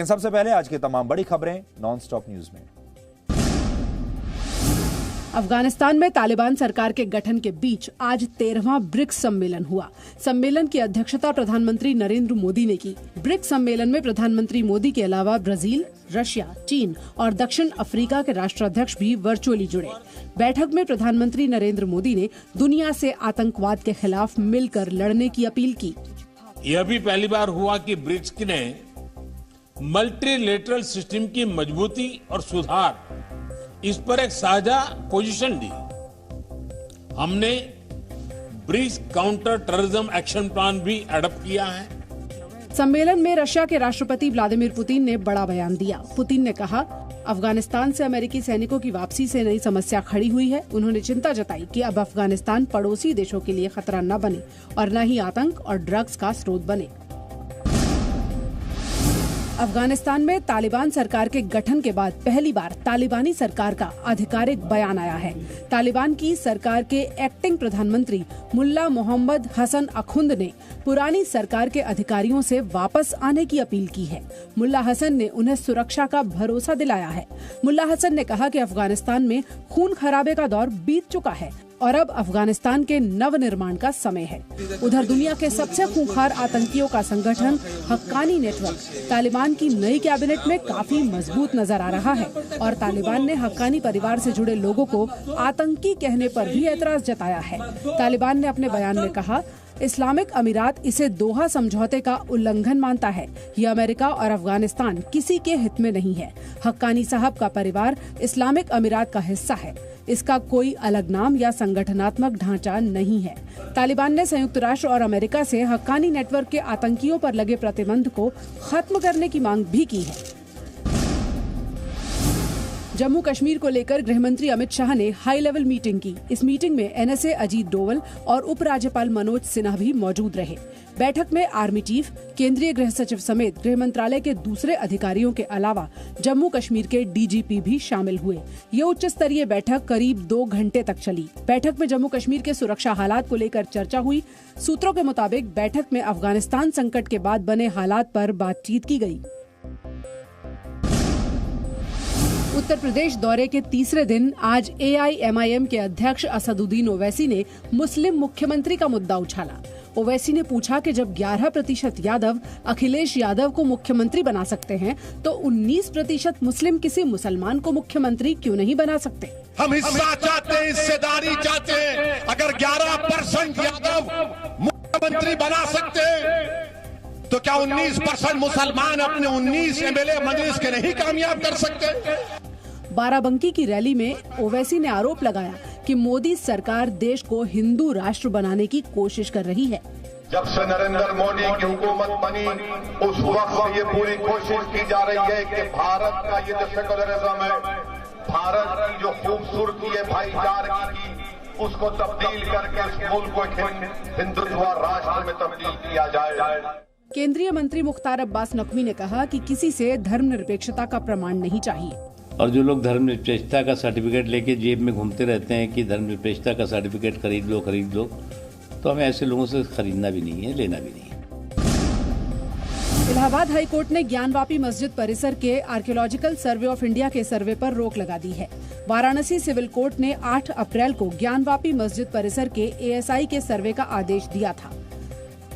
सबसे पहले आज की तमाम बड़ी खबरें नॉन-स्टॉप न्यूज में। अफगानिस्तान में तालिबान सरकार के गठन के बीच आज 13वां ब्रिक्स सम्मेलन हुआ। सम्मेलन की अध्यक्षता प्रधानमंत्री नरेंद्र मोदी ने की। ब्रिक्स सम्मेलन में प्रधानमंत्री मोदी के अलावा ब्राजील, रशिया, चीन और दक्षिण अफ्रीका के राष्ट्राध्यक्ष भी वर्चुअली जुड़े। बैठक में प्रधानमंत्री नरेंद्र मोदी ने दुनिया से आतंकवाद के खिलाफ मिलकर लड़ने की अपील की। यह भी पहली बार हुआ कि ब्रिक्स ने मल्टीलेटरल सिस्टम की मजबूती और सुधार इस पर एक साझा पोजीशन ली। हमने BRICS counter terrorism action plan भी एडॉप्ट किया है। सम्मेलन में रशिया के राष्ट्रपति व्लादिमीर पुतिन ने बड़ा बयान दिया। पुतिन ने कहा, अफगानिस्तान से अमेरिकी सैनिकों की वापसी से नई समस्या खड़ी हुई है। उन्होंने चिंता जताई कि अब अफगानिस्तान पड़ोसी देशों के लिए खतरा न बने और न ही आतंक और ड्रग्स का स्रोत बने। अफगानिस्तान में तालिबान सरकार के गठन के बाद पहली बार तालिबानी सरकार का आधिकारिक बयान आया है। तालिबान की सरकार के एक्टिंग प्रधानमंत्री मुल्ला मोहम्मद हसन अखुंद ने पुरानी सरकार के अधिकारियों से वापस आने की अपील की है। मुल्ला हसन ने उन्हें सुरक्षा का भरोसा दिलाया है। मुल्ला हसन ने कहा कि अफगानिस्तान में खून खराबे का दौर बीत चुका है और अब अफगानिस्तान के नवनिर्माण का समय है। उधर दुनिया के सबसे खूंखार आतंकियों का संगठन हक्कानी नेटवर्क तालिबान की नई कैबिनेट में काफी मजबूत नजर आ रहा है और तालिबान ने हक्कानी परिवार से जुड़े लोगों को आतंकी कहने पर भी एतराज जताया है। तालिबान ने अपने बयान में कहा, इस्लामिक अमीरात इसे दोहा समझौते का उल्लंघन मानता है। ये अमेरिका और अफगानिस्तान किसी के हित में नहीं है। हक्कानी साहब का परिवार इस्लामिक अमीरात का हिस्सा है। इसका कोई अलग नाम या संगठनात्मक ढांचा नहीं है। तालिबान ने संयुक्त राष्ट्र और अमेरिका से हक्कानी नेटवर्क के आतंकियों पर लगे प्रतिबंध को खत्म करने की मांग भी की है। जम्मू कश्मीर को लेकर गृहमंत्री अमित शाह ने हाई लेवल मीटिंग की। इस मीटिंग में एनएसए अजीत डोवल और उपराज्यपाल मनोज सिन्हा भी मौजूद रहे। बैठक में आर्मी चीफ, केंद्रीय गृह सचिव समेत गृह मंत्रालय के दूसरे अधिकारियों के अलावा जम्मू कश्मीर के डीजीपी भी शामिल हुए। ये उच्च स्तरीय बैठक करीब 2 घंटे तक चली। बैठक में जम्मू कश्मीर के सुरक्षा हालात को लेकर चर्चा हुई। सूत्रों के मुताबिक बैठक में अफगानिस्तान संकट के बाद बने हालात पर बातचीत की गई। उत्तर प्रदेश दौरे के तीसरे दिन आज एआईएमआईएम के अध्यक्ष असदुद्दीन ओवैसी ने मुस्लिम मुख्यमंत्री का मुद्दा उछाला। ओवैसी ने पूछा कि जब 11% यादव अखिलेश यादव को मुख्यमंत्री बना सकते हैं तो 19% मुस्लिम किसी मुसलमान को मुख्यमंत्री क्यों नहीं बना सकते। हम हिस्सा चाहते हैं, हिस्सेदारी चाहते हैं। अगर 11% यादव मुख्यमंत्री बना सकते हैं तो क्या 19% मुसलमान अपने 19 एमएलए मजलिस के नहीं कामयाब कर सकते। बाराबंकी की रैली में ओवैसी ने आरोप लगाया कि मोदी सरकार देश को हिंदू राष्ट्र बनाने की कोशिश कर रही है। जब से नरेंद्र मोदी की हुकूमत बनी उस वक्त ये पूरी कोशिश की जा रही है कि भारत का ये जो सेकुलरिज्म है, भारत की जो खूबसूरती है भाईचारे की, उसको तब्दील करके इस मुल्क को हिंदुत्व राष्ट्र में तब्दील किया जाए। केंद्रीय मंत्री मुख्तार अब्बास नकवी ने कहा कि किसी से धर्मनिरपेक्षता का प्रमाण नहीं चाहिए। और जो लोग धर्मनिरपेक्षता का सर्टिफिकेट लेके जेब में घूमते रहते हैं कि धर्मनिरपेक्षता का सर्टिफिकेट खरीद लो, तो हमें ऐसे लोगों से खरीदना भी नहीं है, लेना भी नहीं है। इलाहाबाद हाई कोर्ट ने ज्ञानवापी मस्जिद परिसर के आर्कियोलॉजिकल सर्वे ऑफ इंडिया के सर्वे पर रोक लगा दी है। वाराणसी सिविल कोर्ट ने 8 अप्रैल को ज्ञानवापी मस्जिद परिसर के एएसआई के सर्वे का आदेश दिया था।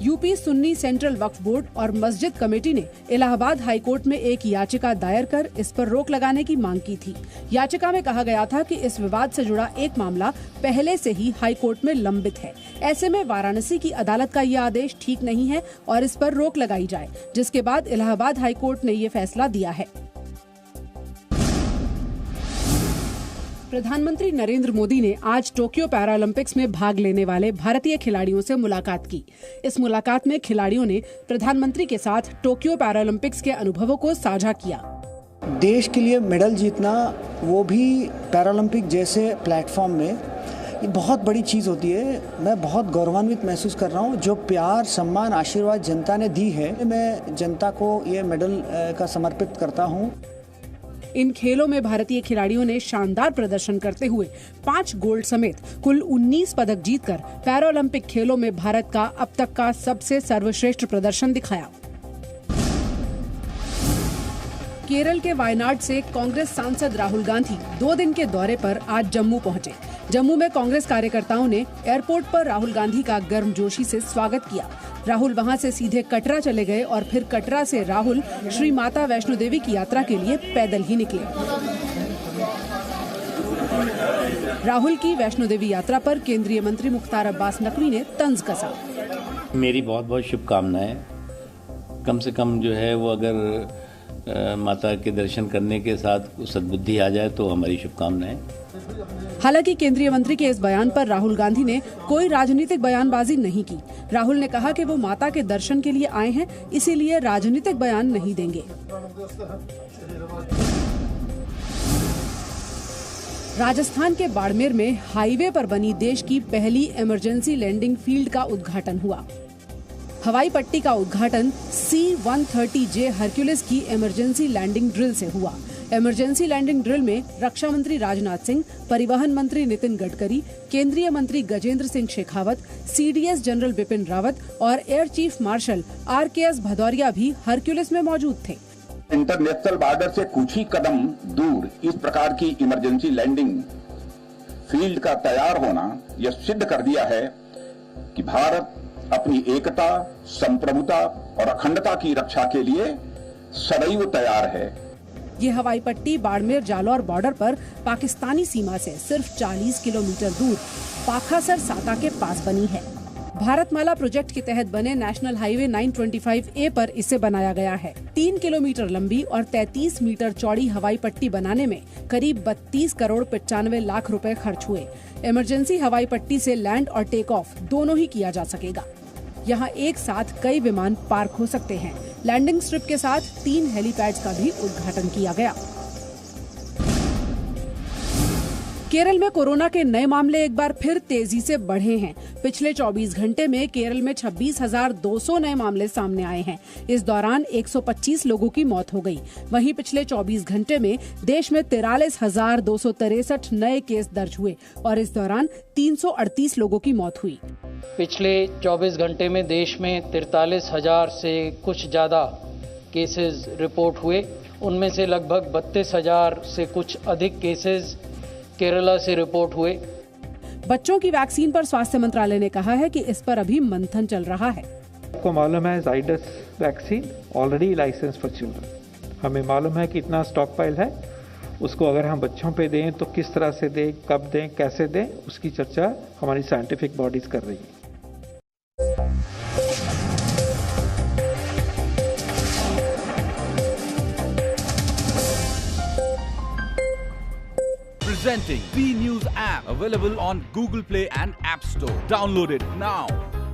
यूपी सुन्नी सेंट्रल वक्फ बोर्ड और मस्जिद कमेटी ने इलाहाबाद हाई कोर्ट में एक याचिका दायर कर इस पर रोक लगाने की मांग की थी। याचिका में कहा गया था कि इस विवाद से जुड़ा एक मामला पहले से ही हाई कोर्ट में लंबित है। ऐसे में वाराणसी की अदालत का यह आदेश ठीक नहीं है और इस पर रोक लगाई जाए, जिसके बाद इलाहाबाद हाई कोर्ट ने ये फैसला दिया है। प्रधानमंत्री नरेंद्र मोदी ने आज टोक्यो पैरालंपिक्स में भाग लेने वाले भारतीय खिलाड़ियों से मुलाकात की। इस मुलाकात में खिलाड़ियों ने प्रधानमंत्री के साथ टोक्यो पैरालंपिक्स के अनुभवों को साझा किया। देश के लिए मेडल जीतना, वो भी पैरालंपिक जैसे प्लेटफॉर्म में, ये बहुत बड़ी चीज़ होती है। मैं बहुत गौरवान्वित महसूस कर रहा हूँ। जो प्यार, सम्मान, आशीर्वाद जनता ने दी है, मैं जनता को ये मेडल का समर्पित करता हूँ। इन खेलों में भारतीय खिलाड़ियों ने शानदार प्रदर्शन करते हुए 5 गोल्ड समेत कुल 19 पदक जीतकर पैरालंपिक खेलों में भारत का अब तक का सबसे सर्वश्रेष्ठ प्रदर्शन दिखाया। केरल के वायनाड से कांग्रेस सांसद राहुल गांधी 2 दिन के दौरे पर आज जम्मू पहुंचे। जम्मू में कांग्रेस कार्यकर्ताओं ने एयरपोर्ट पर राहुल गांधी का गर्मजोशी से स्वागत किया। राहुल वहां से सीधे कटरा चले गए और फिर कटरा से राहुल श्री माता वैष्णो देवी की यात्रा के लिए पैदल ही निकले। राहुल की वैष्णो देवी यात्रा पर केंद्रीय मंत्री मुख्तार अब्बास नकवी ने तंज कसा। मेरी बहुत बहुत शुभकामनाएं। कम से कम जो है वो अगर माता के दर्शन करने के साथ सद्बुद्धि आ जाए तो हमारी शुभकामनाएं। हालांकि केंद्रीय मंत्री के इस बयान पर राहुल गांधी ने कोई राजनीतिक बयानबाजी नहीं की। राहुल ने कहा कि वो माता के दर्शन के लिए आए हैं, इसीलिए राजनीतिक बयान नहीं देंगे। राजस्थान के बाड़मेर में हाईवे पर बनी देश की पहली इमरजेंसी लैंडिंग फील्ड का उद्घाटन हुआ। हवाई पट्टी का उद्घाटन C-130J हरक्यूलिस की इमरजेंसी लैंडिंग ड्रिल से हुआ। इमरजेंसी लैंडिंग ड्रिल में रक्षा मंत्री राजनाथ सिंह, परिवहन मंत्री नितिन गडकरी, केंद्रीय मंत्री गजेंद्र सिंह शेखावत, CDS जनरल बिपिन रावत और air chief marshal RKS Bhadauria भी हरक्यूलिस में मौजूद थे। इंटरनेशनल बॉर्डर से कुछ ही कदम दूर इस प्रकार की इमरजेंसी लैंडिंग फील्ड का तैयार होना यह सिद्ध कर दिया है कि भारत अपनी एकता, संप्रभुता और अखंडता की रक्षा के लिए सदैव तैयार है। ये हवाई पट्टी बाड़मेर जालौर बॉर्डर पर पाकिस्तानी सीमा से सिर्फ 40 किलोमीटर दूर पाखासर साता के पास बनी है। भारतमाला प्रोजेक्ट के तहत बने नेशनल हाईवे 925A पर इसे बनाया गया है। 3 किलोमीटर लंबी और 33 मीटर चौड़ी हवाई पट्टी बनाने में करीब 32 करोड़ 95 लाख रुपए खर्च हुए। इमरजेंसी हवाई पट्टी से लैंड और टेक ऑफ दोनों ही किया जा सकेगा। यहाँ एक साथ कई विमान पार्क हो सकते हैं। लैंडिंग स्ट्रिप के साथ 3 हेलीपैड्स का भी उद्घाटन किया गया। केरल में कोरोना के नए मामले एक बार फिर तेजी से बढ़े हैं। पिछले 24 घंटे में केरल में 26,200 नए मामले सामने आए हैं। इस दौरान 125 लोगों की मौत हो गई। वहीं पिछले 24 घंटे में देश में 43,263 नए केस दर्ज हुए और इस दौरान 338 लोगों की मौत हुई। पिछले 24 घंटे में देश में 43,000 से कुछ ज्यादा केसेस रिपोर्ट हुए। उनमें से लगभग 32,000 से कुछ अधिक केसेस केरला से रिपोर्ट हुए। बच्चों की वैक्सीन पर स्वास्थ्य मंत्रालय ने कहा है कि इस पर अभी मंथन चल रहा है। आपको मालूम है Zydus vaccine already licence for children. हमें मालूम है कि इतना स्टॉक पाइल है, उसको अगर हम बच्चों पे दें तो किस तरह से दें, कब दें, कैसे दें, उसकी चर्चा हमारी साइंटिफिक बॉडीज कर रही है। Presenting B News app, available on Google Play and App Store. Download it now.